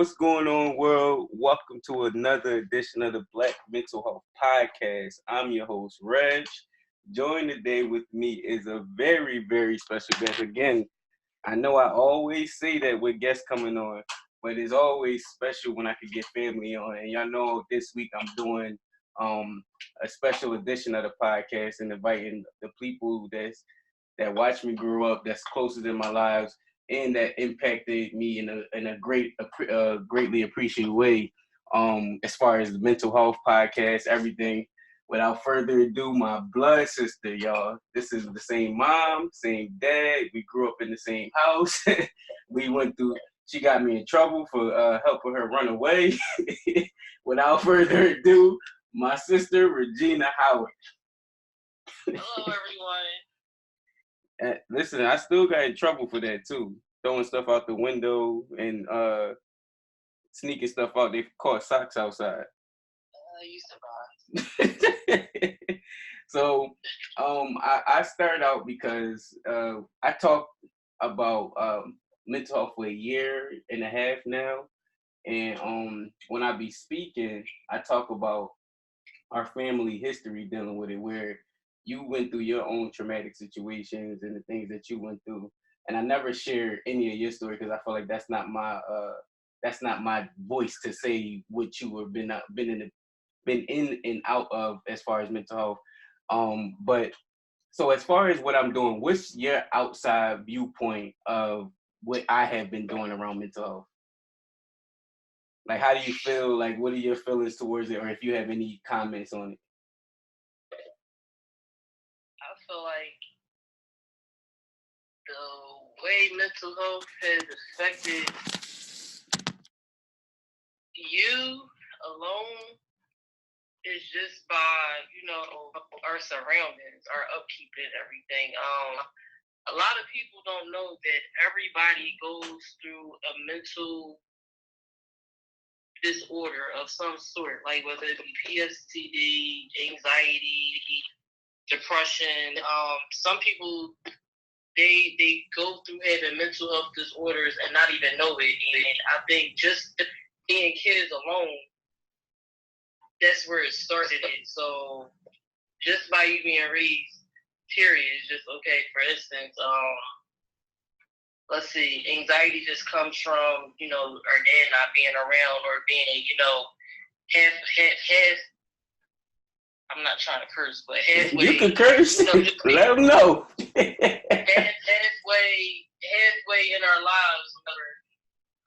What's going on, world? Welcome to another edition of the Black Mental Health Podcast. I'm your host, Reg. Joined today with me is a very, very special guest. Again, I know I always say that with guests coming on, but it's always special when I can get family on. And y'all know this week I'm doing a special edition of the podcast and inviting the people that watched me grow up, that's closest in my lives, and that impacted me in a greatly appreciated way. As far as the mental health podcast, everything. Without further ado, my blood sister, y'all. This is the same mom, same dad. We grew up in the same house. We went through. She got me in trouble for helping her run away. Without further ado, my sister Regina Howard. Hello, everyone. Listen, I still got in trouble for that too. Throwing stuff out the window and sneaking stuff out. They caught socks outside. You survived. So I started out because I talk about mental health for a year and a half now. And when I be speaking, I talk about our family history dealing with it, where you went through your own traumatic situations and the things that you went through. And I never share any of your story because I feel like that's not my voice to say what you have been in and out of as far as mental health. But so as far as what I'm doing, what's your outside viewpoint of what I have been doing around mental health? Like, how do you feel? Like, what are your feelings towards it, or if you have any comments on it? I feel like the way mental health has affected you alone is just by, our surroundings, our upkeep and everything. A lot of people don't know that everybody goes through a mental disorder of some sort, like whether it be PTSD, anxiety, depression. Some people they go through having mental health disorders and not even know it. And I think just being kids alone, that's where it started. So just by you being raised, period, is just okay. For instance, let's see, anxiety just comes from, our dad not being around or being, half. I'm not trying to curse, but halfway. You can curse. Let them know. halfway in our lives.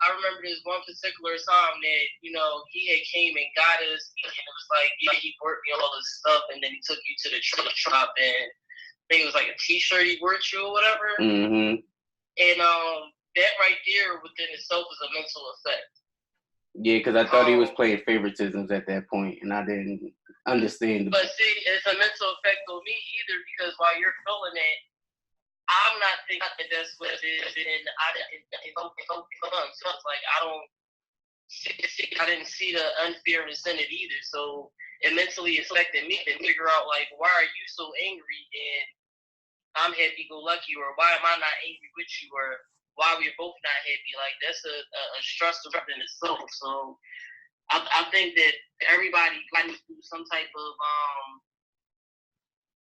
I remember this one particular time that, he had came and got us, and it was like, he brought me all this stuff, and then he took you to the shop, and I think it was like a T-shirt he brought you or whatever. Mm-hmm. And that right there within itself is a mental effect. Yeah, because I thought he was playing favoritisms at that point, and I didn't understand. But see, it's a mental effect on me either, because while you're feeling it, I'm not thinking that that's what it is, and it's like I didn't see the unfairness in it either. So it mentally affected me to figure out, like, why are you so angry and I'm happy-go-lucky, or why am I not angry with you, or why we're both not happy? Like, that's a stressor in itself. So I think that everybody goes through some type of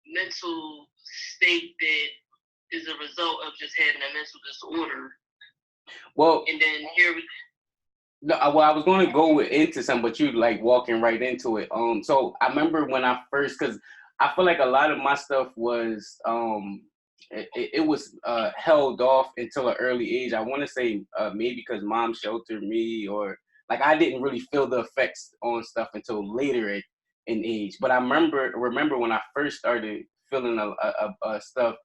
mental state that is a result of just having a mental disorder. Well, and then here we. No, well, I was going to go into some, but you like walking right into it. So I remember when I first, because I feel like a lot of my stuff was it was held off until an early age. I want to say maybe because mom sheltered me, or like I didn't really feel the effects on stuff until later in age. But I remember when I first started feeling stuff,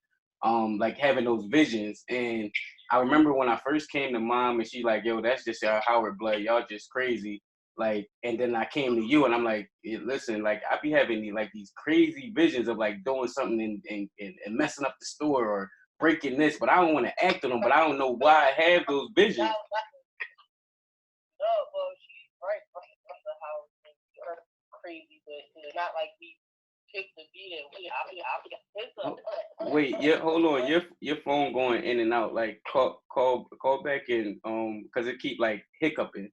like having those visions. And I remember when I first came to mom and she like, yo, that's just your Howard blood. Y'all just crazy. Like, and then I came to you and I'm like, listen, like I be having these crazy visions of like doing something and messing up the store or breaking this, but I don't want to act on them, but I don't know why I have those visions. No, well, she's right. The Howard thing, you're crazy, but it's not like we picked the beat and wait, hold on. Your phone going in and out. Like call back in, cause it keep like hiccuping.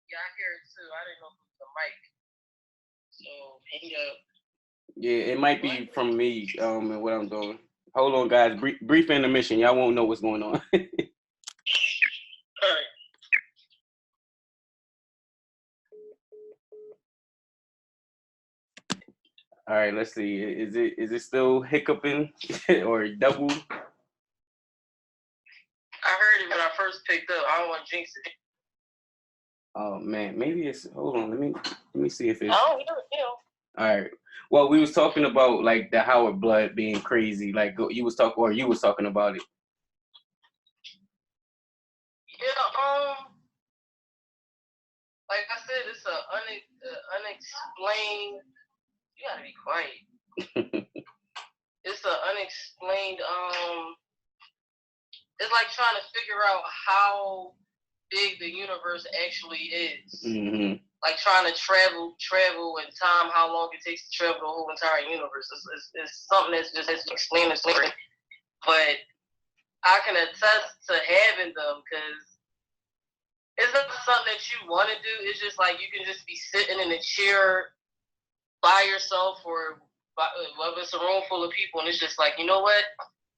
Yeah, I hear it too. I didn't know if it was the mic. So hang up. Yeah, it might be from me, and what I'm doing. Hold on, guys. Brief intermission. Y'all won't know what's going on. All right. All right, let's see. Is it still hiccuping or double? I heard it when I first picked up. I don't want to jinx it. Oh man, maybe it's. Hold on. Let me see if it's. Oh, you know. All right. Well, we was talking about like the Howard blood being crazy. Like you was talking about it. Yeah. Like I said, it's a unexplained. You gotta be quiet. It's an unexplained. It's like trying to figure out how big the universe actually is. Mm-hmm. Like trying to travel in time, how long it takes to travel the whole entire universe. It's something that's just explanatory. But I can attest to having them because it's not something that you want to do. It's just like you can just be sitting in a chair by yourself or whether it's a room full of people and it's just like, you know what?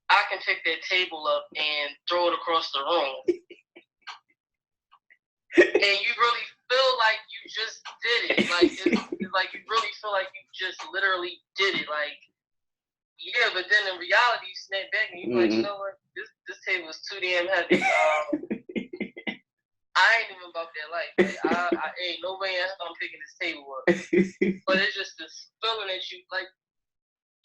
I can pick that table up and throw it across the room. And you really feel like you just did it. Like, it's like you really feel like you just literally did it. Like, yeah, but then in reality, you snap back and you're like, you know what? This table is too damn heavy. I ain't even about that life. Like, I ain't no way I'm picking this table up. But it's just this feeling that you, like,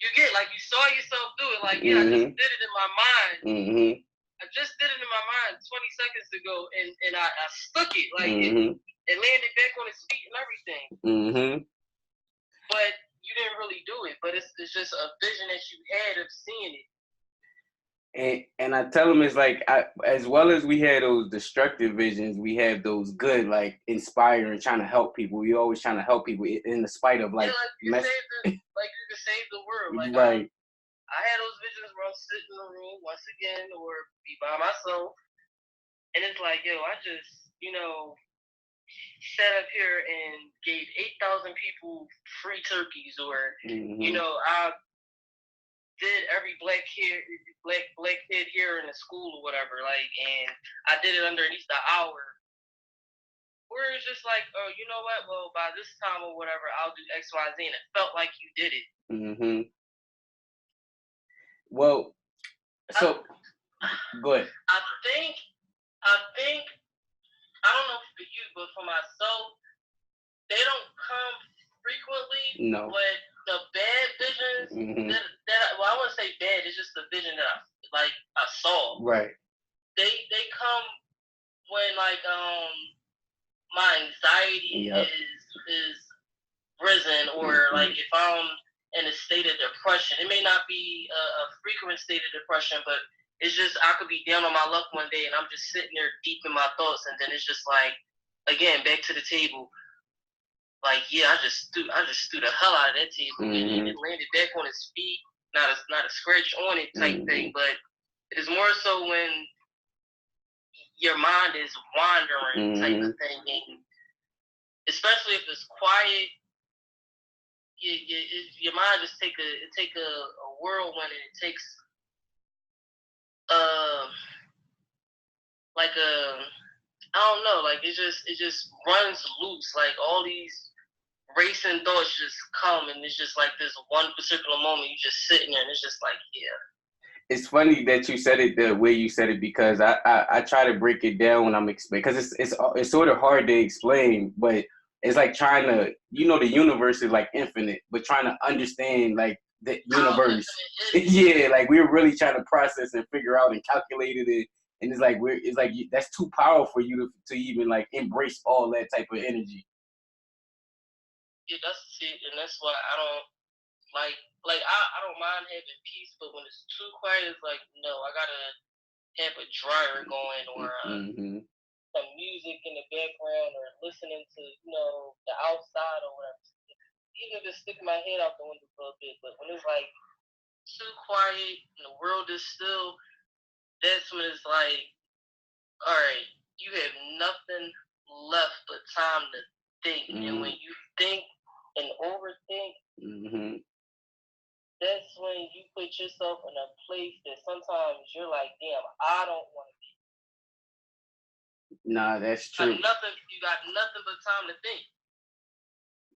you get, like, you saw yourself do it. Like, yeah, I just did it in my mind. I just did it in my mind 20 seconds ago, and I stuck it. Like, it landed back on its feet and everything. But you didn't really do it. But it's just a vision that you had of seeing it. And I tell them it's like as well as we had those destructive visions, we have those good, like inspiring, trying to help people. We always trying to help people in the spite of like, yeah, like you can save the world. Like right. I had those visions where I'm sitting in the room once again, or be by myself, and it's like, yo, I just sat up here and gave 8,000 people free turkeys, or I did every black kid here in the school or whatever, like, and I did it under at least an hour. Where it's just like, oh, you know what? Well, by this time or whatever, I'll do X, Y, Z, and it felt like you did it. Well, so go ahead. I think, I don't know for you, but for myself, they don't come frequently. No. But the bad visions well, I wouldn't say bad. It's just the vision that I saw. Right. They come when my anxiety is risen, or like if I'm in a state of depression. It may not be a frequent state of depression, but it's just I could be down on my luck one day and I'm just sitting there deep in my thoughts, and then it's just like, again, back to the table. Like, yeah, I just threw the hell out of that table, and it landed back on its feet. Not a scratch on it type thing, but it's more so when your mind is wandering type of thing, and especially if it's quiet. Your mind just take a whirlwind, and it takes like I don't know, like it just runs loose, like all these racing thoughts just come, and it's just like this one particular moment you just sitting there, and it's just like, yeah. It's funny that you said it the way you said it, because I try to break it down when I'm explaining, because it's sort of hard to explain, but it's like trying to, the universe is like infinite, but trying to understand like the universe. Yeah, like we're really trying to process and figure out and calculate it, and it's like that's too powerful for you to even like embrace all that type of energy. Yeah, that's it, and that's why I don't I don't mind having peace, but when it's too quiet, it's like, no, I gotta have a dryer going, or some music in the background, or listening to the outside or whatever. Even just sticking my head out the window for a bit. But when it's like too quiet and the world is still, that's when it's like, all right, you have nothing left but but time to think. And when you think and overthink, that's when you put yourself in a place that sometimes you're like, damn, I don't want to be. Nah, that's true. You got nothing but time to think.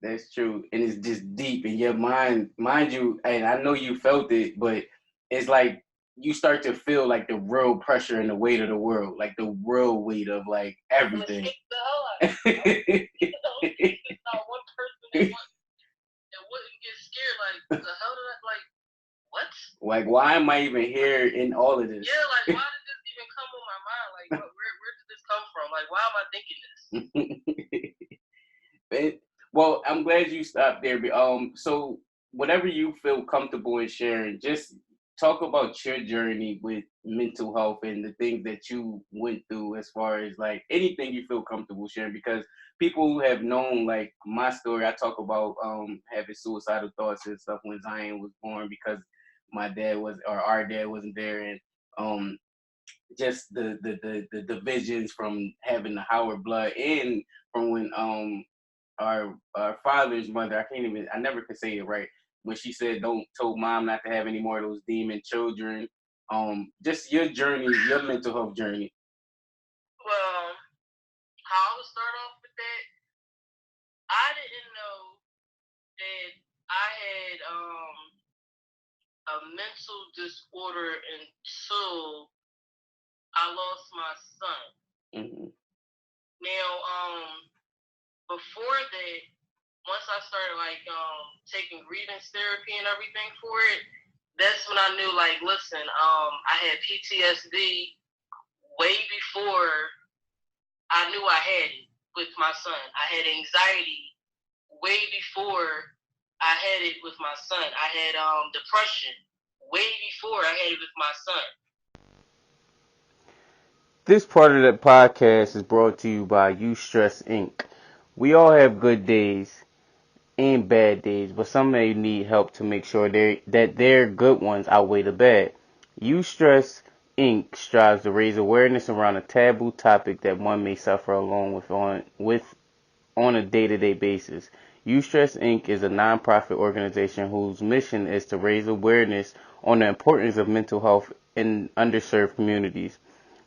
That's true. And it's just deep in your mind you, and I know you felt it, but it's like you start to feel like the real pressure and the weight of the world, like the real weight of like everything. The hell out of it. There's not one person that wouldn't get scared. Like, the hell did I, like, what? Like, why am I even here in all of this? Yeah, like, why did this even come on my mind? Like, where did this come from? Like, why am I thinking this? Well, I'm glad you stopped there. So whatever you feel comfortable in sharing, just talk about your journey with mental health and the things that you went through, as far as like anything you feel comfortable sharing, because people who have known like my story, I talk about having suicidal thoughts and stuff when Zion was born, because my dad was, or our dad wasn't there, and just the divisions from having the Howard blood, and from when our father's mother, I never could say it right, when she said told mom not to have any more of those demon children. Just your journey, your mental health journey. Well, how I would start off with that, I didn't know that I had a mental disorder until I lost my son. Now, before that, once I started like taking grievance therapy and everything for it, that's when I knew, like, listen, I had PTSD way before I knew I had it with my son. I had anxiety way before I had it with my son. I had depression way before I had it with my son. This part of the podcast is brought to you by You Stress Inc. We all have good days and bad days, but some may need help to make sure that their good ones outweigh the bad. You Stress Inc. strives to raise awareness around a taboo topic that one may suffer along with on a day-to-day basis. You Stress Inc. is a non-profit organization whose mission is to raise awareness on the importance of mental health in underserved communities.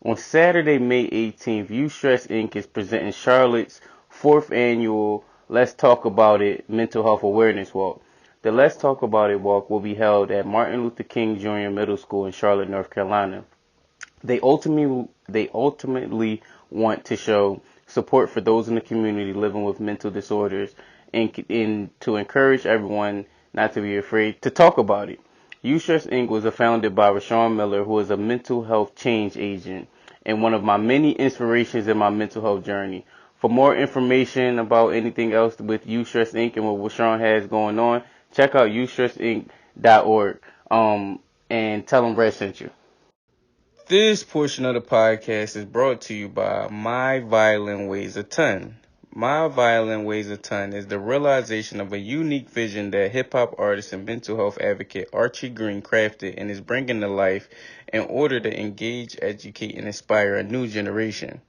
On Saturday, May 18th, You Stress Inc. is presenting Charlotte's 4th annual Let's Talk About It Mental Health Awareness Walk. The Let's Talk About It Walk will be held at Martin Luther King Jr. Middle School in Charlotte, North Carolina. They ultimately want to show support for those in the community living with mental disorders, and to encourage everyone not to be afraid to talk about it. You Stress Inc. was founded by Rashawn Miller, who is a mental health change agent and one of my many inspirations in my mental health journey. For more information about anything else with You Stress Inc. and what Rashawn has going on, check out youstressinc.org and tell them Red sent you. This portion of the podcast is brought to you by My Violin Weighs a Ton. My Violin Weighs a Ton is the realization of a unique vision that hip-hop artist and mental health advocate Archie Green crafted and is bringing to life in order to engage, educate, and inspire a new generation.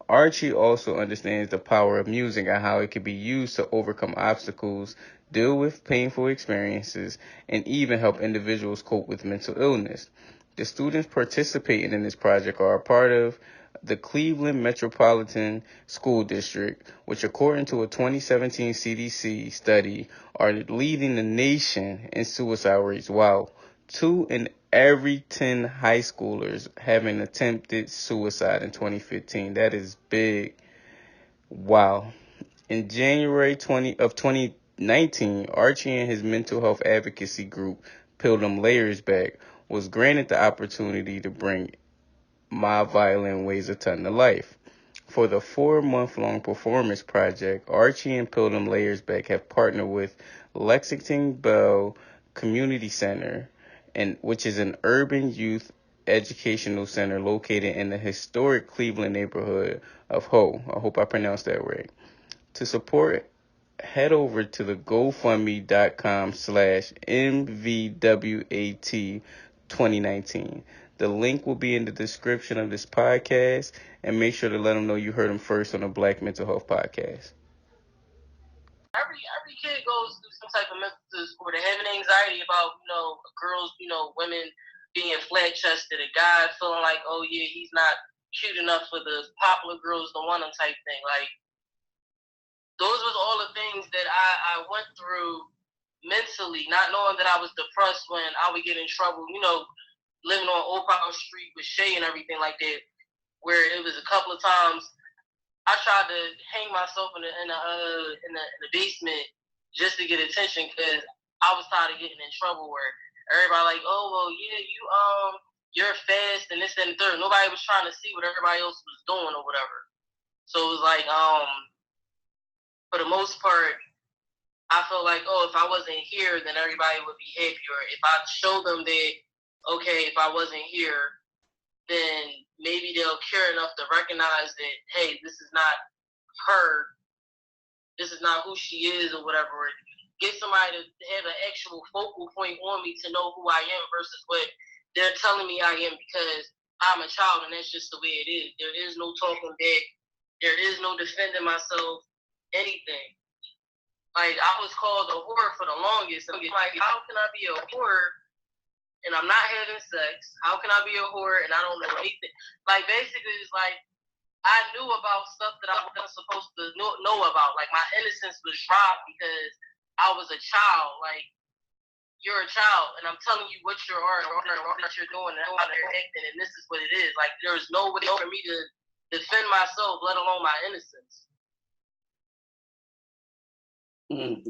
Archie also understands the power of music and how it can be used to overcome obstacles, deal with painful experiences, and even help individuals cope with mental illness. The students participating in this project are a part of the Cleveland Metropolitan School District, which according to a 2017 CDC study are leading the nation in suicide rates, while 2 in every 10 high schoolers having attempted suicide in 2015. That is big. Wow. In January 2019, Archie and his mental health advocacy group, Peel Them Layers Back, was granted the opportunity to bring My Violin Weighs a Ton to life. For the 4-month-long performance project, Archie and Peel Them Layers Back have partnered with Lexington Bell Community Center, which is an urban youth educational center located in the historic Cleveland neighborhood of Ho. I hope I pronounced that right. To support, head over to the GoFundMe.com/MVWAT 2019. The link will be in the description of this podcast, and make sure to let them know you heard them first on the Black Mental Health Podcast. Every kid goes through some type of mental disorder, having anxiety about, girls, women being flat chested, a guy feeling like, oh yeah, he's not cute enough for the popular girls to want him type thing. Like, those was all the things that I went through mentally, not knowing that I was depressed when I would get in trouble, living on Old Power Street with Shay and everything like that, where it was a couple of times I tried to hang myself in the basement just to get attention because I was tired of getting in trouble. Where everybody like, oh well, yeah, you're fast and this and the third. Nobody was trying to see what everybody else was doing or whatever. So it was like, for the most part, I felt like, oh, if I wasn't here, then everybody would be happier. If I showed them that, okay, if I wasn't here, then maybe they'll care enough to recognize that, hey, this is not her, this is not who she is or whatever. Or get somebody to have an actual focal point on me to know who I am versus what they're telling me I am because I'm a child and that's just the way it is. There is no talking back. There is no defending myself, anything. Like, I was called a whore for the longest. I'm like, how can I be a whore and I'm not having sex? How can I be a whore and I don't know anything? Like, basically, it's like I knew about stuff that I wasn't supposed to know about. Like, my innocence was robbed because I was a child. Like, you're a child, and I'm telling you what you are and what you're doing and how you're acting, and this is what it is. Like, there's no way for me to defend myself, let alone my innocence.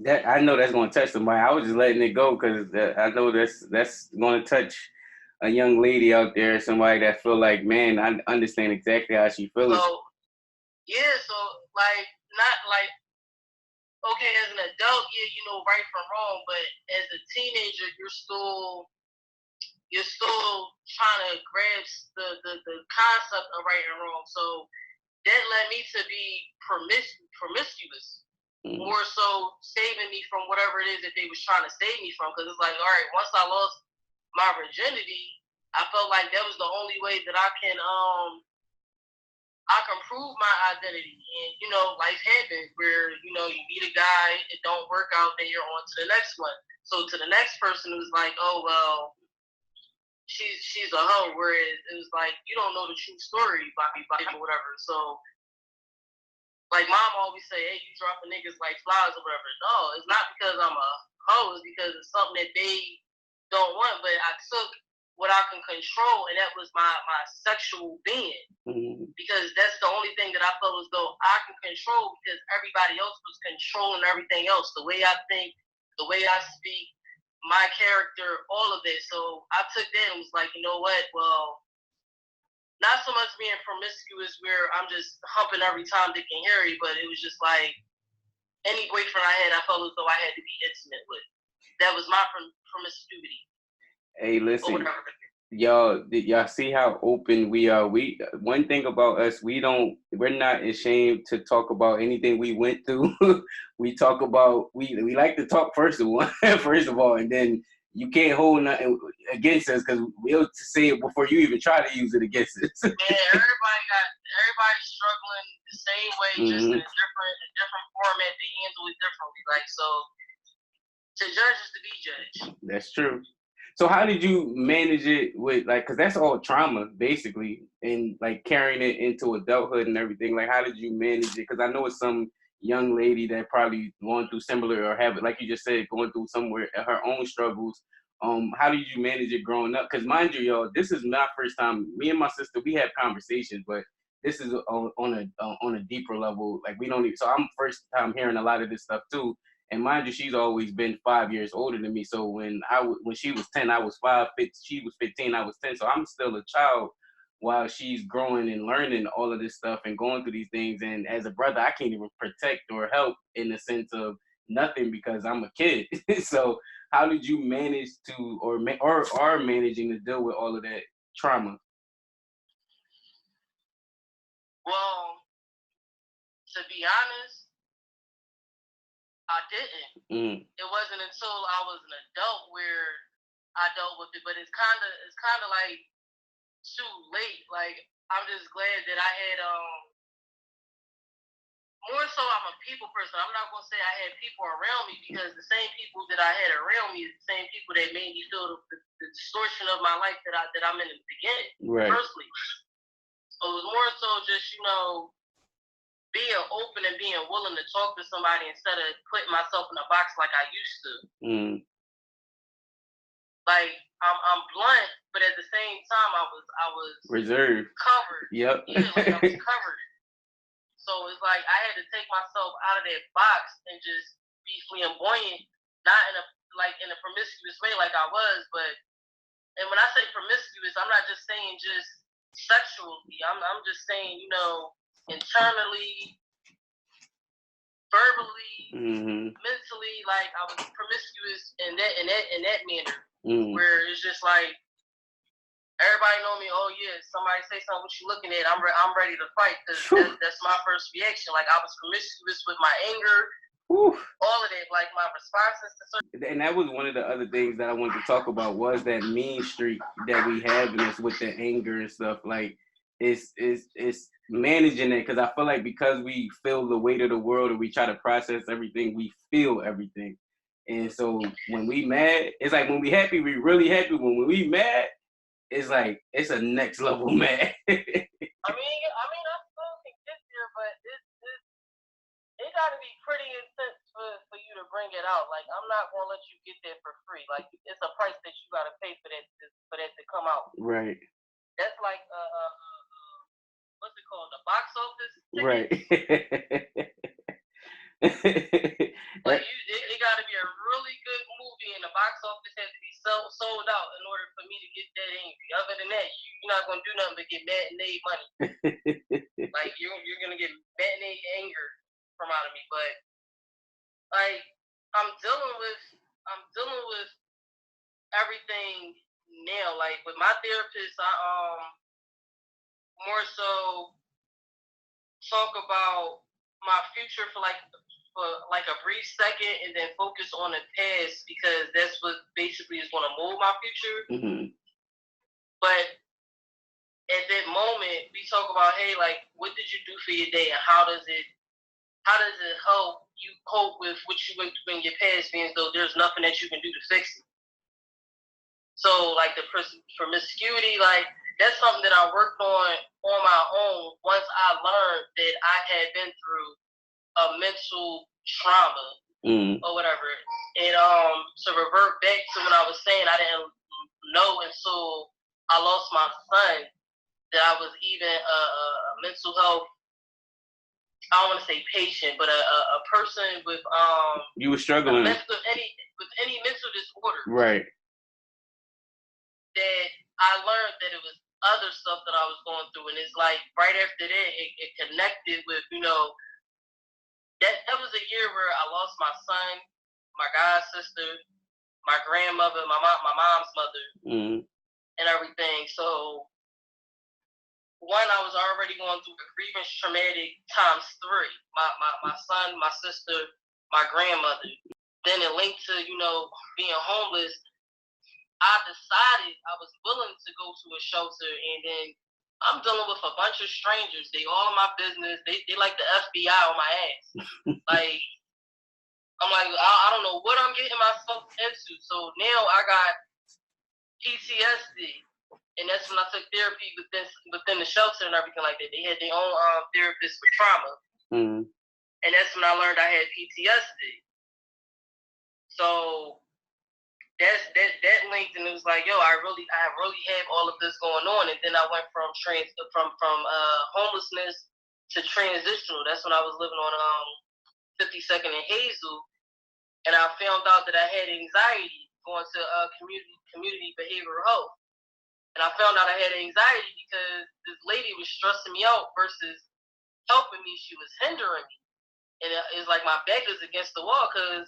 That I know that's going to touch somebody. I was just letting it go because I know that's going to touch a young lady out there, somebody that feel like, man, I understand exactly how she feels. So, yeah, like, not like, okay, as an adult, yeah, right from wrong, but as a teenager, you're still trying to grasp the concept of right and wrong. So that led me to be promiscuous. More so saving me from whatever it is that they was trying to save me from. Because it's like, all right, once I lost my virginity, I felt like that was the only way that I can prove my identity. And, life happens where, you meet a guy, it don't work out, then you're on to the next one. So to the next person, it was like, oh, well, she's a hoe. Whereas it was like, you don't know the true story about or whatever. So, like, mom always say, hey, you dropping niggas like flies or whatever. No, it's not because I'm a hoe. It's because it's something that they don't want. But I took what I can control, and that was my sexual being. Because that's the only thing that I felt as though I can control because everybody else was controlling everything else. The way I think, the way I speak, my character, all of it. So I took that and was like, you know what? Well, not so much being promiscuous where I'm just humping every time Dick and Harry, but it was just like any boyfriend I had, I felt as though I had to be intimate with. That was my promiscuity. Hey, listen, y'all see how open we are. One thing about us, we're not ashamed to talk about anything we went through. We talk about we like to talk first of all, and then you can't hold nothing against us because we'll say it before you even try to use it against us. Yeah, everybody's struggling the same way, just in a different format. They handle it differently. Like, so to judge is to be judged. That's true. So how did you manage it with, like, because that's all trauma basically, and like carrying it into adulthood and everything. Like, how did you manage it? Because I know it's some young lady that probably going through similar or have it, like you just said, going through somewhere her own struggles. How did you manage it growing up? Because mind you, y'all, this is my first time. Me and my sister, we have conversations, but this is on a deeper level. Like, we don't even. So I'm first time hearing a lot of this stuff too. And mind you, she's always been 5 years older than me. So when she was 10, I was 5. She was 15, I was 10. So I'm still a child while she's growing and learning all of this stuff and going through these things. And as a brother, I can't even protect or help in the sense of nothing because I'm a kid. So how did you manage to, or are managing to deal with all of that trauma? Well, to be honest, I didn't. It wasn't until I was an adult where I dealt with it. But it's kind of like too late. Like, I'm just glad that I had more so I'm a people person. I'm not gonna say I had people around me, because the same people that I had around me is the same people that made me feel the distortion of my life that I'm in the beginning. Right. Firstly. So it was more so just, being open and being willing to talk to somebody instead of putting myself in a box like I used to. Like, I'm blunt, but at the same time I was reserved, covered. Yep. Yeah, like I was covered. So it's like I had to take myself out of that box and just be flamboyant, not in a promiscuous way like I was, but, and when I say promiscuous, I'm not just saying just sexually. I'm just saying, internally, verbally, mentally. Like, I was promiscuous in that manner, where it's just like everybody know me. Oh yeah, somebody say something, what you looking at? I'm ready to fight, because that's my first reaction. Like, I was promiscuous with my anger. All of that, like my responses to certain. And that was one of the other things that I wanted to talk about, was that mean streak that we have in us with the anger and stuff. Like, it's managing it, because I feel like because we feel the weight of the world and we try to process everything, we feel everything. And so when we mad, it's like when we happy, we really happy. When we mad, it's like it's a next level mad. I mean, I still can get there, but it got to be pretty intense for you to bring it out. Like, I'm not gonna let you get there for free. Like, it's a price that you got to pay for that to come out. Right. That's like what's it called? The box office ticket? Right. Like, it got to be a really good movie, and the box office has to be sold out in order for me to get that angry. Other than that, you're not gonna do nothing but get matinee money. Like, you're gonna get matinee anger from out of me. But like, I'm dealing with everything now. Like, with my therapist, I more so talk about my future for a brief second, and then focus on the past, because that's what basically is going to mold my future. But at that moment, we talk about, hey, like, what did you do for your day, and how does it help you cope with what you went through in your past, being though there's nothing that you can do to fix it. So, like, the promiscuity, like, that's something that I worked on my own once I learned that I had been through a mental trauma or whatever. And to revert back to when I was saying, I didn't know until I lost my son that I was even a mental health, I don't want to say patient, but a person with you were struggling with any mental disorder. Right. That I learned that it was other stuff that I was going through, and it's like right after that, it connected with, that was a year where I lost my son, my god sister, my grandmother, my mom's mother, and everything. So, one, I was already going through a grievance traumatic times 3. My son, my sister, my grandmother. Then it linked to, being homeless. I decided I was willing to go to a shelter, and then I'm dealing with a bunch of strangers. They all in my business. They like the FBI on my ass. Like, I'm like, I don't know what I'm getting myself into. So now I got PTSD, and that's when I took therapy within the shelter and everything like that. They had their own therapist for trauma, and that's when I learned I had PTSD. So that linked, and it was like, yo, I really have all of this going on. And then I went from homelessness to transitional. That's when I was living on 52nd and Hazel, and I found out that I had anxiety going to community behavioral health. And I found out I had anxiety because this lady was stressing me out versus helping me. She was hindering me, and it's like my back is against the wall, because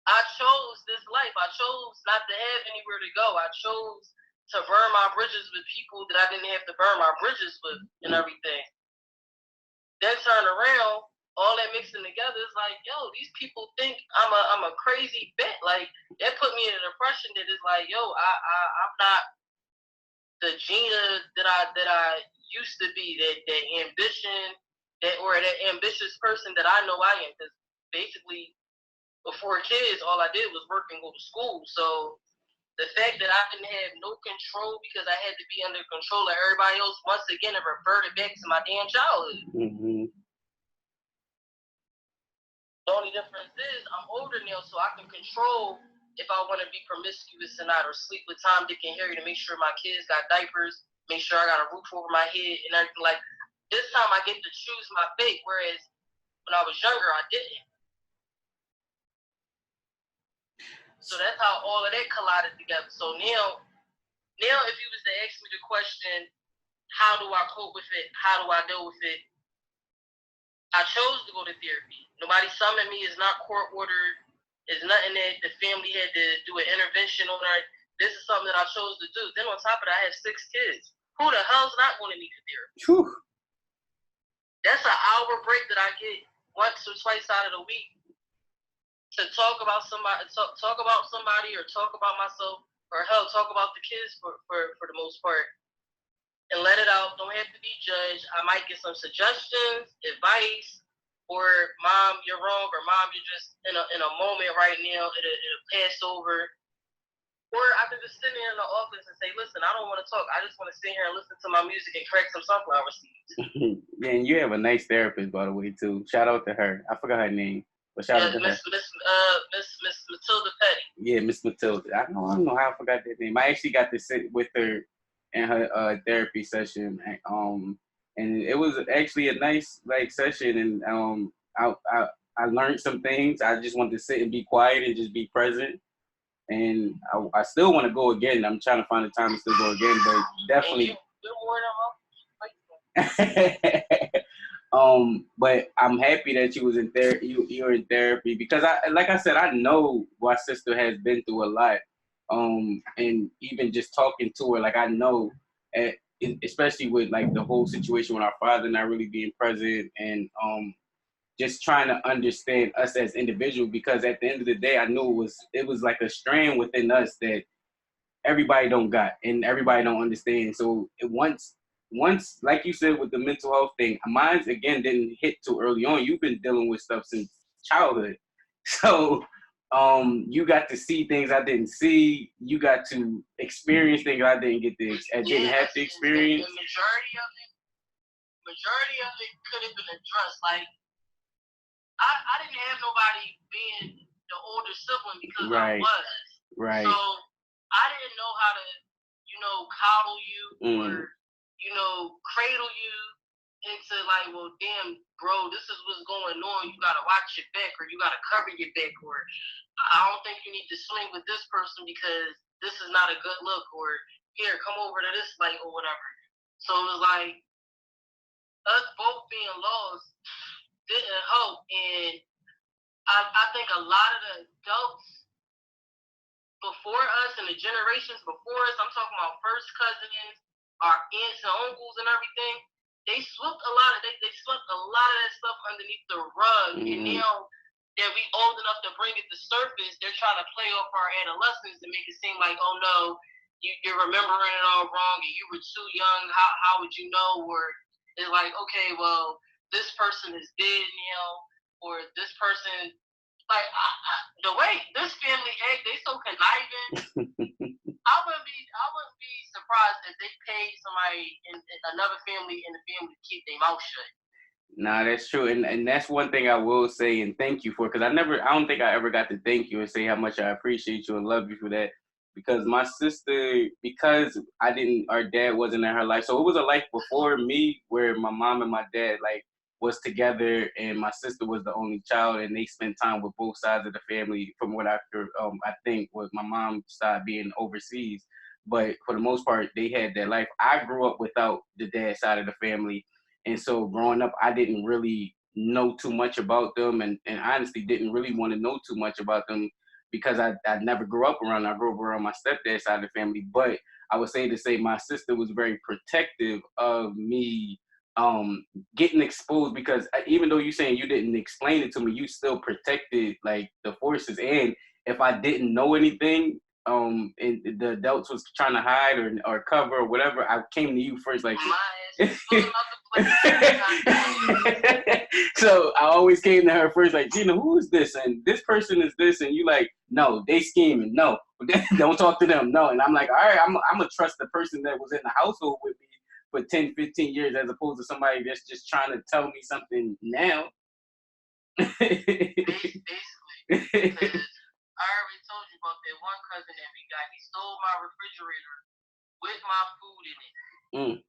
I chose this life. I chose not to have anywhere to go. I chose to burn my bridges with people that I didn't have to burn my bridges with and everything. Then turn around, all that mixing together is like, yo, these people think I'm a crazy bet. Like, that put me in a depression that is like, yo, I'm not the Gina that I used to be, that ambition, that ambitious person that I know I am. Because basically, before kids, all I did was work and go to school. So the fact that I didn't have no control because I had to be under control of everybody else, once again, it reverted back to my damn childhood. Mm-hmm. The only difference is I'm older now, so I can control if I want to be promiscuous or not, or sleep with Tom, Dick, and Harry to make sure my kids got diapers, make sure I got a roof over my head, and everything. Like, this time I get to choose my fate, whereas when I was younger, I didn't. So that's how all of that collided together. So now if you was to ask me the question, how do I cope with it? How do I deal with it? I chose to go to therapy. Nobody summoned me. It's not court ordered. It's nothing that the family had to do an intervention on. This is something that I chose to do. Then on top of that, I have 6 kids. Who the hell's not going to need therapy? Whew. That's an hour break that I get once or twice out of the week to talk about somebody, talk about somebody, or talk about myself, or hell, talk about the kids for the most part, and let it out. Don't have to be judged. I might get some suggestions, advice, or Mom, you're wrong, or Mom, you're just in a moment right now. It'll pass over. Or I could just sit there in the office and say, listen, I don't want to talk. I just want to sit here and listen to my music and crack some sunflower seeds. Yeah, and you have a nice therapist, by the way, too. Shout out to her. I forgot her name, but shout out to her. Miss Matilda Petty. Yeah, Miss Matilda. I don't know how I forgot that name. I actually got to sit with her in her therapy session, and it was actually a nice session, and I learned some things. I just wanted to sit and be quiet and just be present. And I still want to go again. I'm trying to find the time to still go again, but definitely. But I'm happy that you was in therapy. You're in therapy because like I said, I know my sister has been through a lot. And even just talking to her, I know, especially with the whole situation with our father not really being present, and just trying to understand us as individuals, because at the end of the day, I knew it was like a strand within us that everybody don't got and everybody don't understand. So once, like you said, with the mental health thing, mine again didn't hit too early on. You've been dealing with stuff since childhood. So you got to see things I didn't see. You got to experience things I didn't didn't have to experience. The majority of it could have been addressed. Like, I didn't have nobody being the older sibling because right. I was. Right. So I didn't know how to, coddle you or, cradle you into well, damn, bro, this is what's going on. You got to watch your back, or you got to cover your back, or I don't think you need to swing with this person because this is not a good look, or here, come over to this light or whatever. So it was like us both being lost didn't help, and I think a lot of the adults before us and the generations before us, I'm talking about first cousins, our aunts and uncles and everything, they swept a lot of that stuff underneath the rug. Mm-hmm. And now that we old enough to bring it to surface, they're trying to play off our adolescence and make it seem like, oh no, you're remembering it all wrong and you were too young. How would you know? Or it's like, okay, well, this person is dead now, or this person, the way this family act, they so conniving. I wouldn't be surprised if they paid somebody in another family in the family to keep their mouth shut. Nah, that's true, and that's one thing I will say and thank you for, because I don't think I ever got to thank you and say how much I appreciate you and love you for that. Because my sister, because our dad wasn't in her life, so it was a life before me where my mom and my dad was together, and my sister was the only child, and they spent time with both sides of the family. From what I think was my mom's side being overseas, but for the most part, they had that life. I grew up without the dad side of the family, and so growing up, I didn't really know too much about them, and honestly didn't really want to know too much about them, because I never grew up around. I grew up around my stepdad's side of the family. But I would say my sister was very protective of me getting exposed, because even though you're saying you didn't explain it to me, you still protected the forces. And if I didn't know anything, and the adults was trying to hide or cover or whatever, I came to you first, like. So I always came to her first, like, Gina, who is this? And this person is this, and you like, no, they scheming, no, don't talk to them, no. And I'm like, all right, I'm gonna trust the person that was in the household with me for 10, 15 years, as opposed to somebody that's just trying to tell me something now. Basically, because I already told you about that one cousin that we got. He stole my refrigerator with my food in it.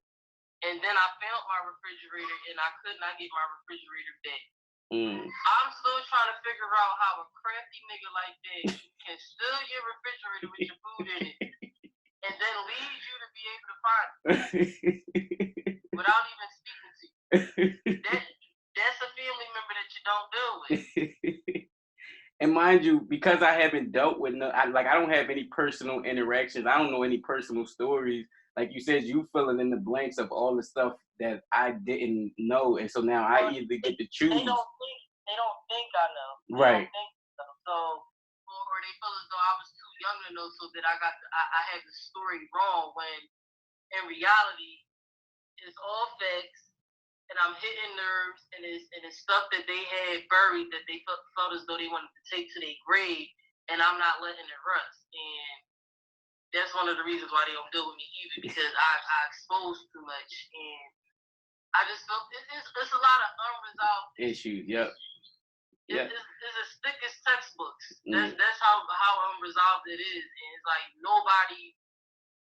And then I found my refrigerator and I could not get my refrigerator back. I'm still trying to figure out how a crafty nigga like that can steal your refrigerator with your food in it and then lead you to be able to find it without even speaking to you. That's a family member that you don't deal with. And mind you, because I haven't dealt with I don't have any personal interactions. I don't know any personal stories. Like you said, you filling in the blanks of all the stuff that I didn't know, and so now I either get to choose. They don't think I know. Right. They don't think so. Or they feel as though I was too young to know, so that I had the story wrong. When in reality, it's all facts. And I'm hitting nerves, and it's stuff that they had buried that they felt as though they wanted to take to their grave, and I'm not letting it rust. And that's one of the reasons why they don't deal with me either, because I expose too much, and I just feel it's a lot of unresolved issues. Yep. It's as thick as textbooks. That's how unresolved it is, and it's like nobody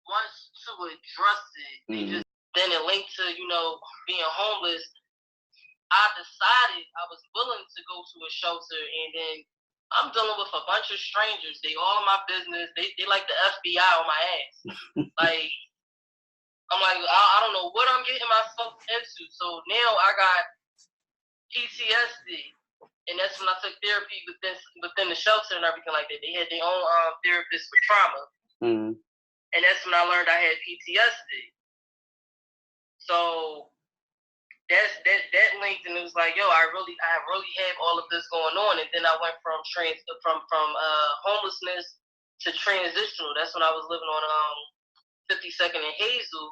wants to address it. They just. Then it linked to, being homeless. I decided I was willing to go to a shelter, and then I'm dealing with a bunch of strangers. They all in my business. They like the FBI on my ass. Like, I'm like, I don't know what I'm getting myself into. So now I got PTSD, and that's when I took therapy within the shelter and everything like that. They had their own therapist for trauma, and that's when I learned I had PTSD. So that linked, and it was like, yo, I really have all of this going on. And then I went from homelessness to transitional. That's when I was living on 52nd and Hazel,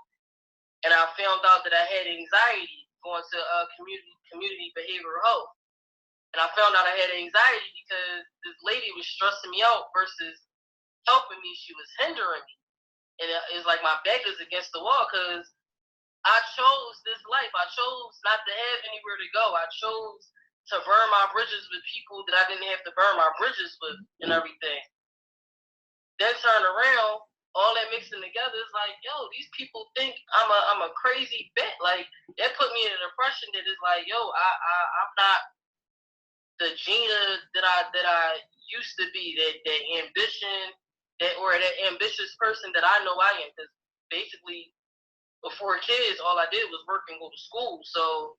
and I found out that I had anxiety going to community behavioral health. And I found out I had anxiety because this lady was stressing me out versus helping me. She was hindering me, and it's like my back is against the wall because I chose this life. I chose not to have anywhere to go. I chose to burn my bridges with people that I didn't have to burn my bridges with and everything. Then turn around, all that mixing together is like, yo, these people think I'm a crazy bitch. Like, that put me in a depression that is like, yo, I'm not the Gina that I used to be, that ambition, that ambitious person that I know I am. Because basically, before kids, all I did was work and go to school. So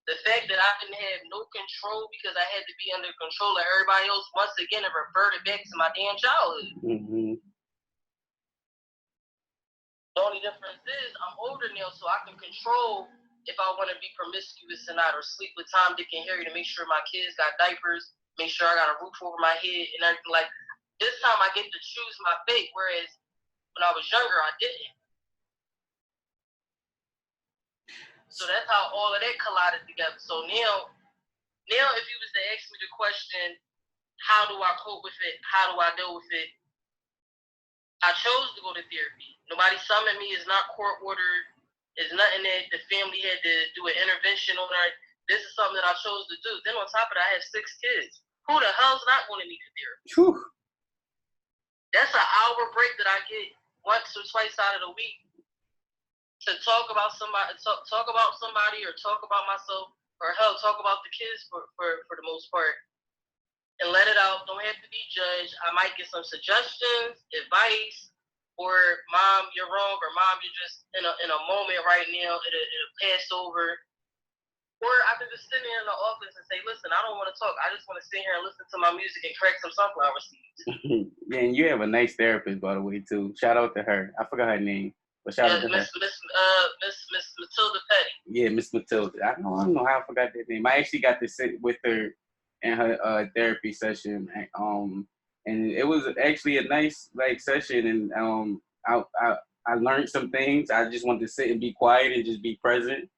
the fact that I didn't have no control because I had to be under control of everybody else, once again, it reverted back to my damn childhood. The only difference is I'm older now, so I can control if I want to be promiscuous or not, or sleep with Tom, Dick, and Harry to make sure my kids got diapers, make sure I got a roof over my head and everything. Like, this time I get to choose my fate, whereas when I was younger, I didn't. So that's how all of that collided together. So now if you was to ask me the question, how do I cope with it? How do I deal with it? I chose to go to therapy. Nobody summoned me. It's not court ordered. It's nothing that the family had to do an intervention on. This is something that I chose to do. Then on top of that, I have 6 kids. Who the hell's not going to need a therapy? Whew. That's an hour break that I get once or twice out of the week to talk about somebody, or talk about myself, or hell, talk about the kids for the most part, and let it out. Don't have to be judged. I might get some suggestions, advice, or mom, you're wrong, or mom, you're just in a moment right now. It'll pass over. Or I could just sit there in the office and say, listen, I don't want to talk. I just want to sit here and listen to my music and crack some sunflower seeds. Yeah, and you have a nice therapist, by the way, too. Shout out to her. I forgot her name. But shout out to her. Miss Matilda Petty. Yeah, Miss Matilda. I don't know how I forgot that name. I actually got to sit with her in her therapy session. and it was actually a nice like session, and I learned some things. I just wanted to sit and be quiet and just be present.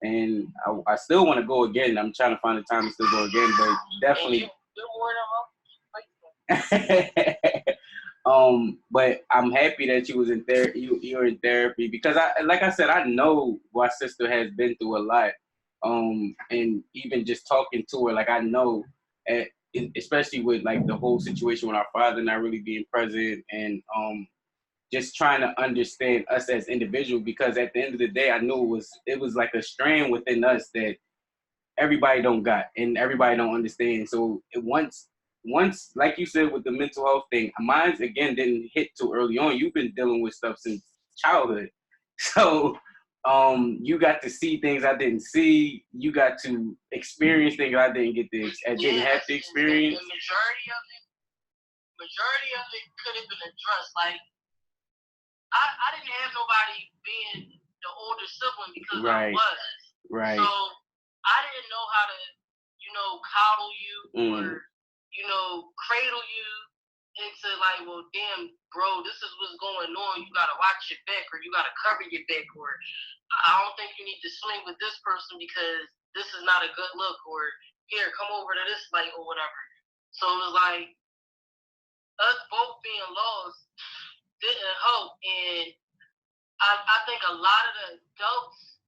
And I still want to go again. I'm trying to find the time to still go again, but definitely. But I'm happy that you was in therapy. You're in therapy because like I said, I know my sister has been through a lot. And even just talking to her, like I know, especially with like the whole situation with our father not really being present, and just trying to understand us as individuals. Because at the end of the day, I knew it was like a strand within us that everybody don't got and everybody don't understand. So once like you said with the mental health thing, mine's again didn't hit too early on. You've been dealing with stuff since childhood. So you got to see things I didn't see. You got to experience things I didn't get to I didn't have to experience. The majority of it could have been addressed. Like I didn't have nobody being the older sibling because I was. Right. So I didn't know how to, coddle you or, cradle you into like, well, damn, bro, this is what's going on. You gotta watch your back, or you gotta cover your back, or I don't think you need to swing with this person because this is not a good look, or here, come over to this light or whatever. So it was like us both being lost didn't help, and I think a lot of the adults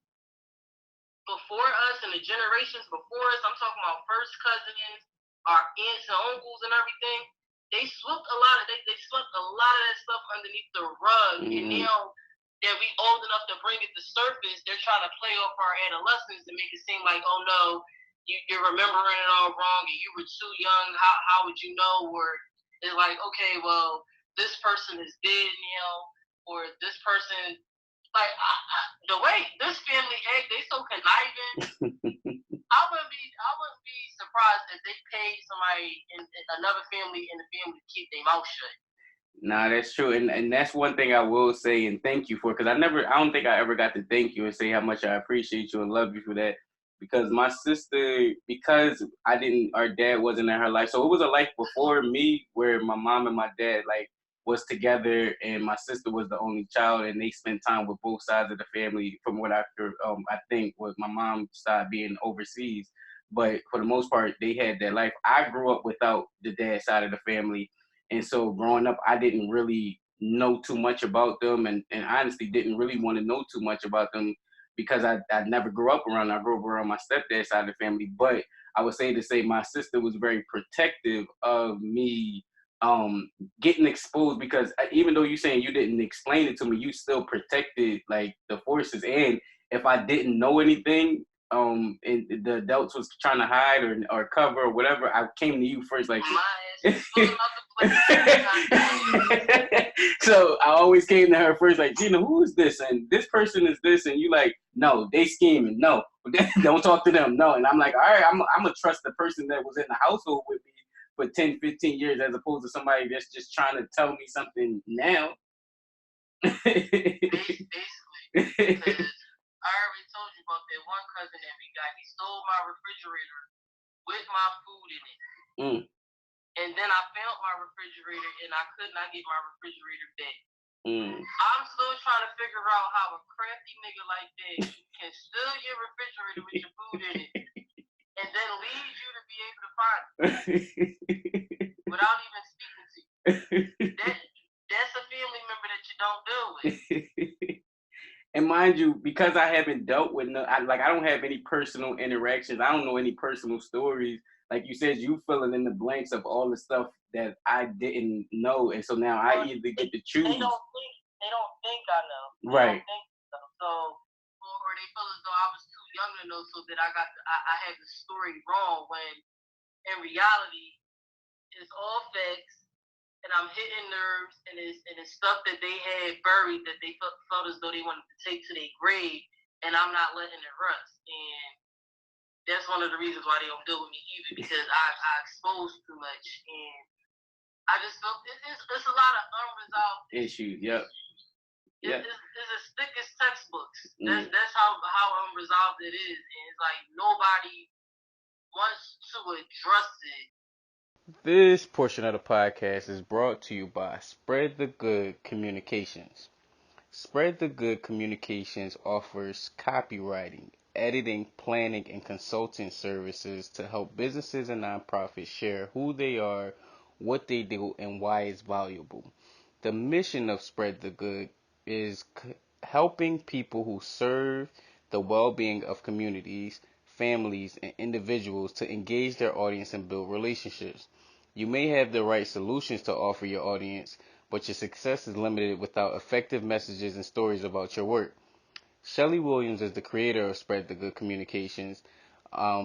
before us and the generations before us, I'm talking about first cousins, our aunts and uncles and everything, they swept a lot of that stuff underneath the rug. And now that we old enough to bring it to surface, they're trying to play off our adolescence and make it seem like, oh no, you're remembering it all wrong and you were too young. How would you know? Or it's like, okay, well, this person is dead now, or this person, like the way this family act, they so conniving. I wouldn't be surprised if they paid somebody in another family in the family to keep their mouth shut. Nah, that's true, and that's one thing I will say and thank you for, because I don't think I ever got to thank you and say how much I appreciate you and love you for that. Because my sister, because our dad wasn't in her life, so it was a life before me where my mom and my dad like was together, and my sister was the only child, and they spent time with both sides of the family. From what I think was my mom's side being overseas, but for the most part, they had that life. I grew up without the dad side of the family. And so growing up, I didn't really know too much about them, and honestly didn't really want to know too much about them because I never grew up around. I grew up around my stepdad's side of the family. But I would say my sister was very protective of me getting exposed, because even though you're saying you didn't explain it to me, you still protected like the forces. And if I didn't know anything, and the adults was trying to hide or cover or whatever, I came to you first, like. So I always came to her first, like, Gina, who is this? And this person is this, and you like, no, they scheming, no, don't talk to them, no. And I'm like, all right, I'm gonna trust the person that was in the household with me for 10, 15 years, as opposed to somebody that's just trying to tell me something now. Basically, because I already told you about that one cousin that we got. He stole my refrigerator with my food in it. And then I found my refrigerator, and I could not get my refrigerator back. I'm still trying to figure out how a crafty nigga like that can steal your refrigerator with your food in it, and then leave you to be able to find it without even speaking to you. That's a family member that you don't deal with. And mind you, because I haven't dealt with I don't have any personal interactions. I don't know any personal stories. Like you said, you filling in the blanks of all the stuff that I didn't know, and so now I either get to choose. They don't think I know. Right. They don't think so. Or they feel as though I was too young to know, so that I had the story wrong. When in reality, it's all facts, and I'm hitting nerves, and it's stuff that they had buried that they felt as though they wanted to take to their grave, and I'm not letting it rust. And that's one of the reasons why they don't deal with me either, because I expose too much, and I just feel it's a lot of unresolved issues. Yep. It's as thick as textbooks. That's how unresolved it is, and it's like nobody wants to address it This portion of the podcast is brought to you by Spread the Good Communications. Spread the Good Communications offers copywriting, editing, planning, and consulting services to help businesses and nonprofits share who they are, what they do, and why it's valuable. The mission of Spread the Good is helping people who serve the well being of communities, families, and individuals to engage their audience and build relationships. You may have the right solutions to offer your audience, but your success is limited without effective messages and stories about your work. Shelley Williams is the creator of Spread the Good Communications.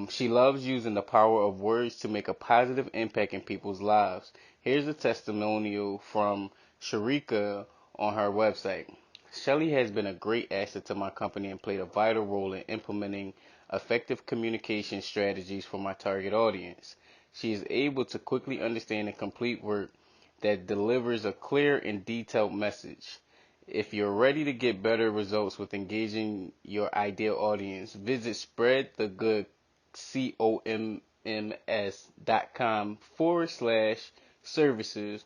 She loves using the power of words to make a positive impact in people's lives. Here's a testimonial from Sharika on her website. Shelley has been a great asset to my company and played a vital role in implementing effective communication strategies for my target audience. She is able to quickly understand and complete work that delivers a clear and detailed message. If you're ready to get better results with engaging your ideal audience, visit spreadthegoodcoms.com/services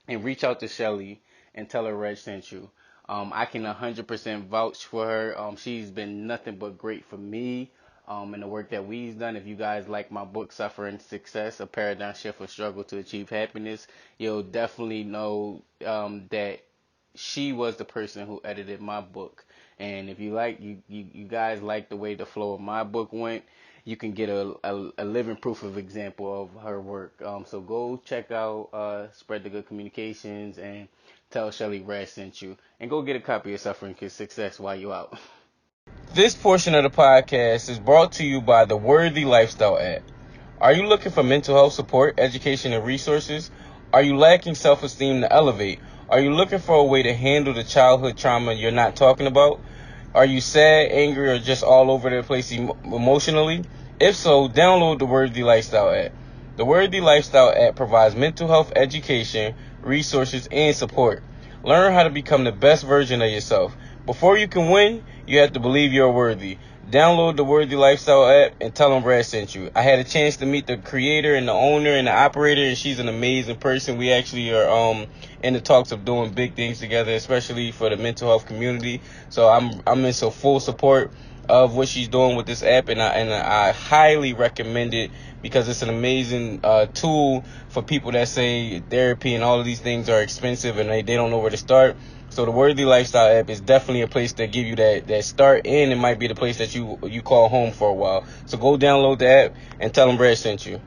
and reach out to Shelly and tell her Reg sent you. I can 100% vouch for her. She's been nothing but great for me and the work that we've done. If you guys like my book, Suffering Success, A Paradigm Shift of Struggle to Achieve Happiness, you'll definitely know that she was the person who edited my book. And if you guys like the way the flow of my book went, you can get a living proof of example of her work. So go check out Spread the Good Communications and tell Shelly Rad sent you. And go get a copy of Suffering Success while you out. This portion of the podcast is brought to you by the Worthy Lifestyle app. Are you looking for mental health support, education, and resources? Are you lacking self-esteem to elevate? Are you looking for a way to handle the childhood trauma you're not talking about? Are you sad, angry, or just all over the place emotionally? If so, download the Worthy Lifestyle app. The Worthy Lifestyle app provides mental health education, resources, and support. Learn how to become the best version of yourself. Before you can win, you have to believe you're worthy. Download the Worthy Lifestyle app and tell them Brad sent you. I had a chance to meet the creator and the owner and the operator, and she's an amazing person. We actually are in the talks of doing big things together, especially for the mental health community. So I'm in so full support of what she's doing with this app, and I highly recommend it because it's an amazing tool for people that say therapy and all of these things are expensive and they don't know where to start. So the Worthy Lifestyle app is definitely a place that give you that start, and it might be the place that you call home for a while. So go download the app and tell them Brad sent you.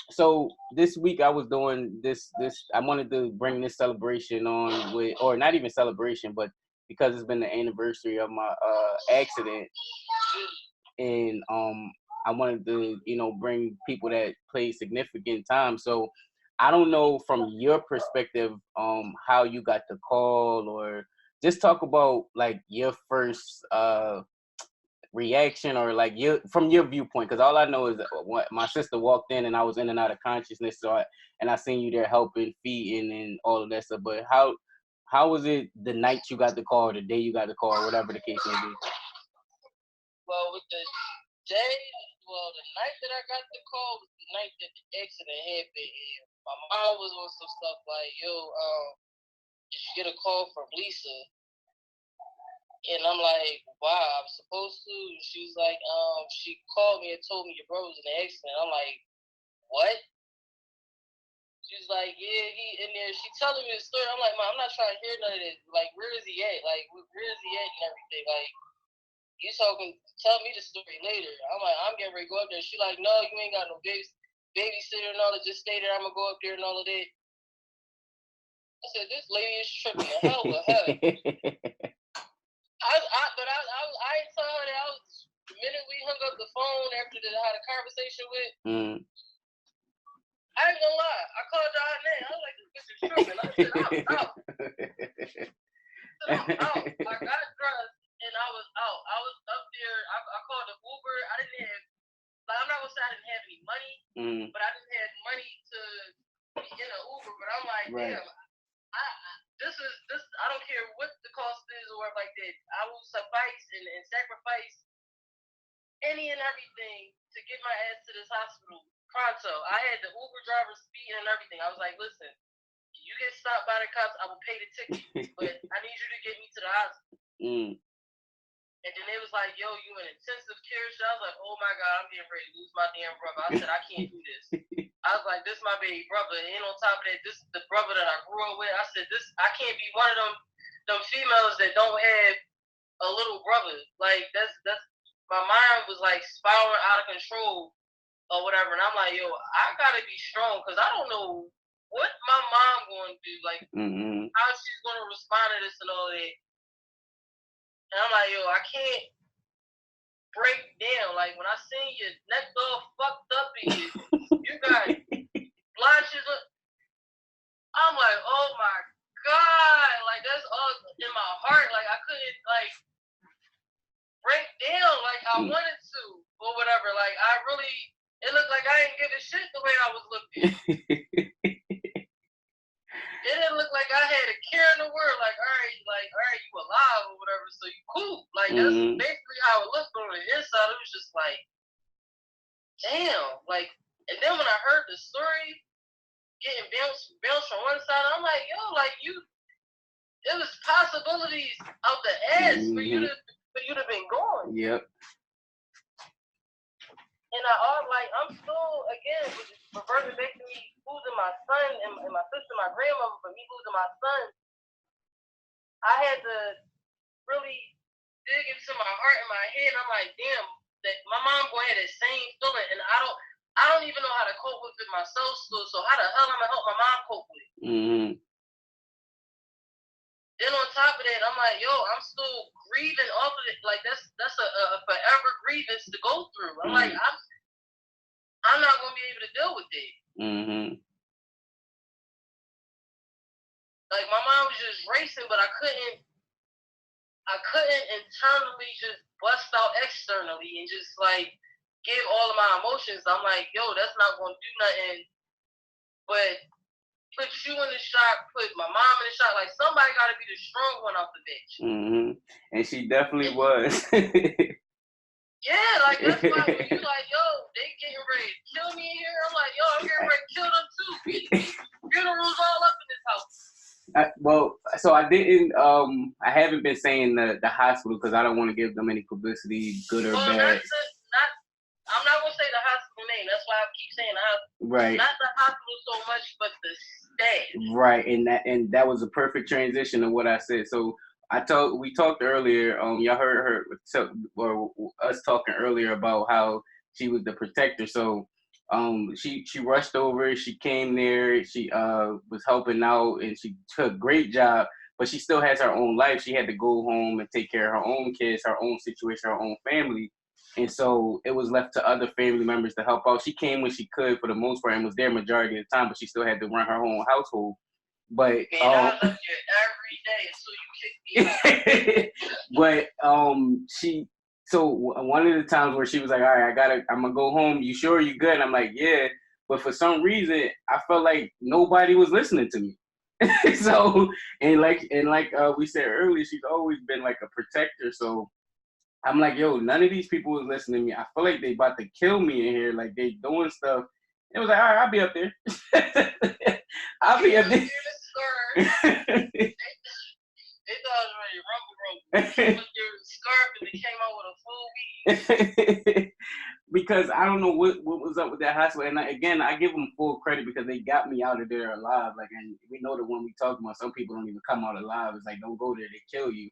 So this week I was doing this. I wanted to bring this celebration on with, or not even celebration, but because it's been the anniversary of my accident, and I wanted to bring people that played significant time. So I don't know from your perspective how you got the call, or just talk about like your first reaction, or like from your viewpoint, because all I know is that what my sister walked in and I was in and out of consciousness, and I seen you there helping, feeding, and all of that stuff. But how was it the night you got the call, or the day you got the call, or whatever the case may be? Well, with the the night that I got the call was the night that the accident happened. And my mom was on some stuff like, yo, did you get a call from Lisa? And I'm like, wow, I'm supposed to. She was like, she called me and told me your brother was in an accident. I'm like, what? She's like, yeah, he in there. She telling me the story. I'm like, Mom, I'm not trying to hear none of this. Like, where is he at? Like, where is he at and everything? Like, you talking, tell me the story later. I'm like, I'm getting ready to go up there. She like, no, you ain't got no babysitter and all that. Just stay there. I'm going to go up there and all of that. I said, this lady is tripping the hell with her. I ain't tell her that. The minute we hung up the phone after had a conversation with, I ain't gonna lie. I called y'all name. I was like, this bitch is tripping. I said, I'm out. I got dressed and I was out. I was up there. I called an Uber. I didn't have, like, I'm not gonna say I didn't have any money, but I didn't have money to be in an Uber. But I'm like, damn, this. I don't care what the cost is or like that. I will suffice and sacrifice any and everything to get my ass to this hospital pronto. I had the Uber driver speeding and everything. I was like, listen, you get stopped by the cops, I will pay the ticket, but I need you to get me to the hospital. And then they was like, yo, you in intensive care? So I was like, oh my God, I'm getting ready to lose my damn brother. I said, I can't do this. I was like, this is my baby brother. And on top of that, this is the brother that I grew up with. I said, I can't be one of them females that don't have a little brother. Like, that's my mind was like spiraling out of control or whatever. And I'm like, yo, I gotta be strong because I don't know what my mom going to do, like how she's going to respond to this and all that. And I'm like, yo, I can't break down. Like, when I seen your neck all fucked up and you got blotches, I'm like, oh my God. Like, that's all in my heart. Like, I couldn't, like, break down like I wanted to or whatever. Like, it looked like I didn't give a shit the way I was looking. It didn't look like I had a care in the world. Like, all right, you alive or whatever, so you cool. Like, that's basically how it looked on the inside. It was just like, damn. Like, and then when I heard the story, getting bounced from one side, I'm like, yo, like, it was possibilities out the ass for you to been gone. Yep. And I'm still, again, reverting back to me losing my son and my sister, my grandmother, but me losing my son, I had to really dig into my heart and my head. And I'm like, damn, that my mom going to have that same feeling, and I don't even know how to cope with it myself still. So how the hell am I help my mom cope with it? Then on top of that, I'm like, yo, I'm still grieving off of it. Like, that's a forever grievance to go through. I'm like, I'm not gonna be able to deal with it. Like, my mind was just racing, but I couldn't internally just bust out externally and just like give all of my emotions. I'm like, yo, that's not gonna do nothing but put you in the shock, put my mom in the shock. Like, somebody got to be the strong one off the bitch. And she definitely was. Yeah, like, that's why when you like, yo, they getting ready to kill me in here, I'm like, yo, I'm getting ready to kill them too. Funerals all up in this house. Well, so I didn't. I haven't been saying the hospital because I don't want to give them any publicity, good or bad. I'm not gonna say the hospital name. That's why I keep saying the hospital. Right. Not the hospital so much, but the staff. Right, and that was a perfect transition of what I said. So we talked earlier. Y'all heard or us talking earlier about how she was the protector. So she rushed over. She came there. She was helping out, and she took a great job. But she still has her own life. She had to go home and take care of her own kids, her own situation, her own family. And so it was left to other family members to help out. She came when she could for the most part and was there majority of the time, but she still had to run her own household. But I left you every day until you kicked me out. So one of the times where she was like, all right, I'm gonna go home. You sure you good? And I'm like, yeah. But for some reason, I felt like nobody was listening to me. So and like we said earlier, she's always been like a protector. So I'm like, yo, none of these people was listening to me. I feel like they about to kill me in here. Like, they doing stuff. It was like, all right, I'll be up there. I'll be up there. They thought it was ready rumble. Your scarf and they came out with a full weed. Because I don't know what was up with that hospital. And I give them full credit because they got me out of there alive. Like, and we know that when we talk about, some people don't even come out alive. It's like, don't go there, they kill you.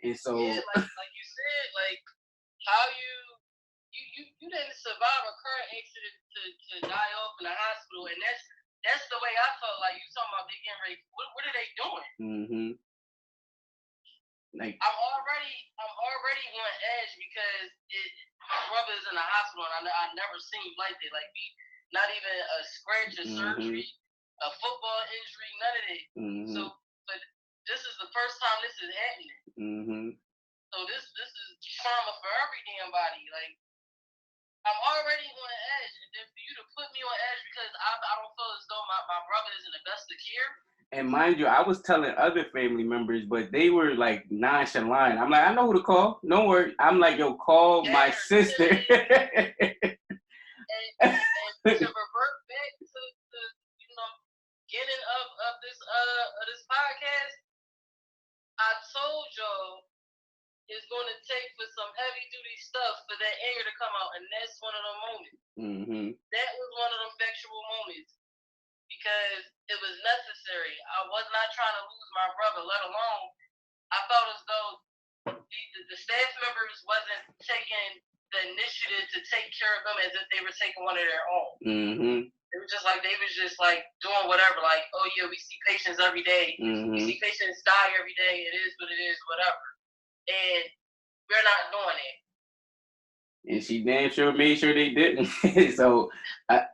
And so, yeah, like you said, like how you didn't survive a car accident to die off in the hospital, and that's the way I felt. Like, you talking about they getting ready. What are they doing? Like, I'm already on edge because my brother's in the hospital, and I never seen like that. Like, not even a scratch, a surgery, a football injury, none of that. So, but this is the first time this is happening. So this is trauma for every damn body. Like, I'm already on edge, and then for you to put me on edge because I don't feel as though my brother is in the best of care. And mind you, I was telling other family members, but they were like nonchalant. I'm like, I know who to call. No worry. I'm like, yo, call my sister. and to told y'all it's going to take for some heavy duty stuff for that anger to come out, and that's one of them moments. Mm-hmm. That was one of them factual moments because it was necessary. I was not trying to lose my brother, let alone I felt as though the staff members wasn't taking the initiative to take care of them as if they were taking one of their own. Mm-hmm. It was just like they was just like doing whatever, like, oh yeah, we see patients every day. Mm-hmm. We see patients die every day. It is what it is, whatever. And we're not doing it. And she damn sure made sure they didn't. So,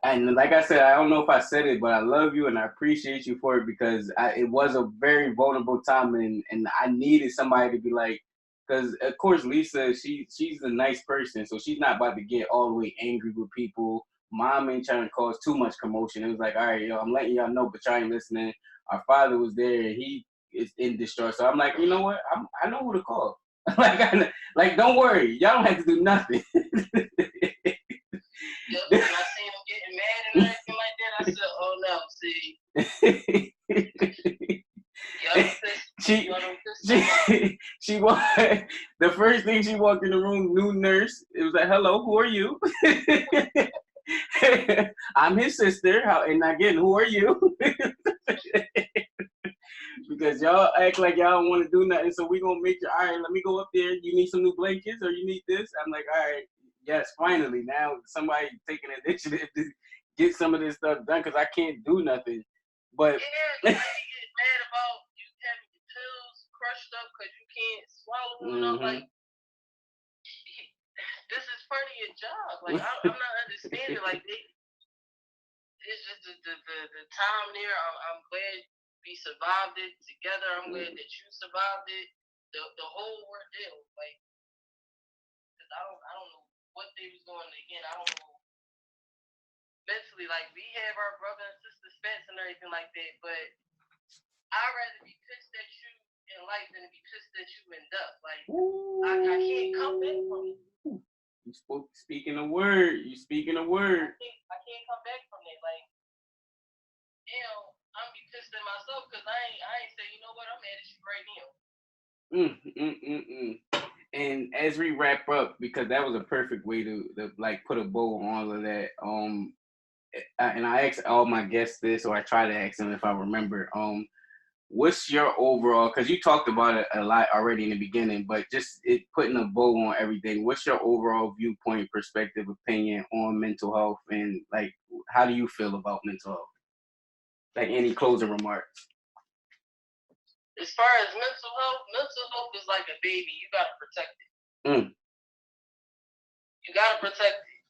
and like I said, I don't know if I said it, but I love you and I appreciate you for it because it was a very vulnerable time, and I needed somebody to be like, because of course Lisa, she's a nice person, so she's not about to get all the way angry with people. Mom ain't trying to cause too much commotion. It was like, all right, yo, I'm letting y'all know, but y'all ain't listening. Our father was there, and he is in distress. So I'm like, you know what? I know who to call. Like, don't worry, y'all don't have to do nothing. Yep, when I seen him getting mad and everything like that, I said, oh no, see. She walked. The first thing she walked in the room, new nurse. It was like, hello, who are you? I'm his sister. And again, who are you? Because y'all act like y'all don't want to do nothing, so we gonna make you, all right, let me go up there. You need some new blankets or you need this? I'm like, all right, yes, finally. Now somebody taking initiative to get some of this stuff done because I can't do nothing. But yeah, you get mad about you having your pills crushed up because you can't swallow them enough. Like, this is part of your job. Like, I'm not understanding. Like, it's just the time there. I'm glad we survived it together. I'm glad that you survived it. The whole ordeal, like, cause I don't know what they was going again. I don't know mentally. Like, we have our brother and sister spats and everything like that, but I'd rather be pissed at you in life than to be pissed at you in death. Like, I can't come back from it. You speaking a word. You speaking a word. I can't come back from it. Like, you know, I'm be pissed at myself because I ain't say, you know what, I'm mad at you right now. And as we wrap up, because that was a perfect way to like put a bow on all of that. And I ask all my guests this, or I try to ask them if I remember. What's your overall? Because you talked about it a lot already in the beginning, but just putting a bow on everything. What's your overall viewpoint, perspective, opinion on mental health, and like, how do you feel about mental health? Like, any closing remarks? As far as mental health is like a baby. You gotta protect it. You gotta protect it.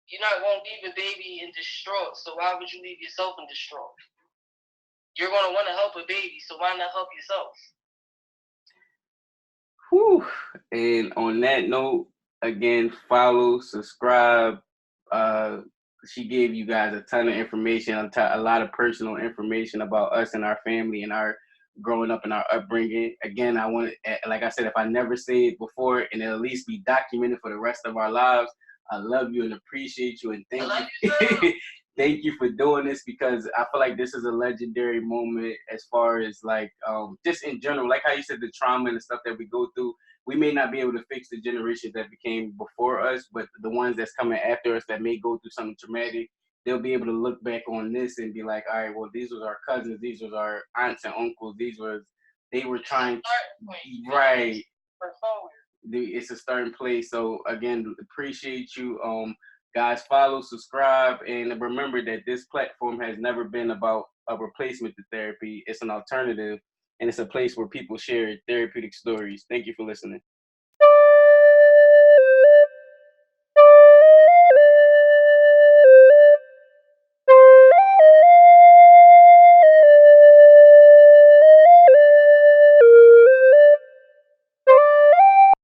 You're not gonna leave a baby in distraught, so why would you leave yourself in distraught? You're gonna want to help a baby, so why not help yourself? Whew. And on that note, again, follow, subscribe. She gave you guys a ton of information, a lot of personal information about us and our family and our growing up and our upbringing. Again, I want to, like I said, if I never say it before, and it'll at least be documented for the rest of our lives, I love you and appreciate you, and thank you. Thank you for doing this, because I feel like this is a legendary moment as far as like just in general, like how you said, the trauma and the stuff that we go through. We may not be able to fix the generations that became before us, but the ones that's coming after us that may go through something traumatic, they'll be able to look back on this and be like, all right, well, these was our cousins, these was our aunts and uncles, they were trying, right. It's a starting place. So again, appreciate you. Guys, follow, subscribe, and remember that this platform has never been about a replacement to therapy. It's an alternative, and it's a place where people share therapeutic stories. Thank you for listening.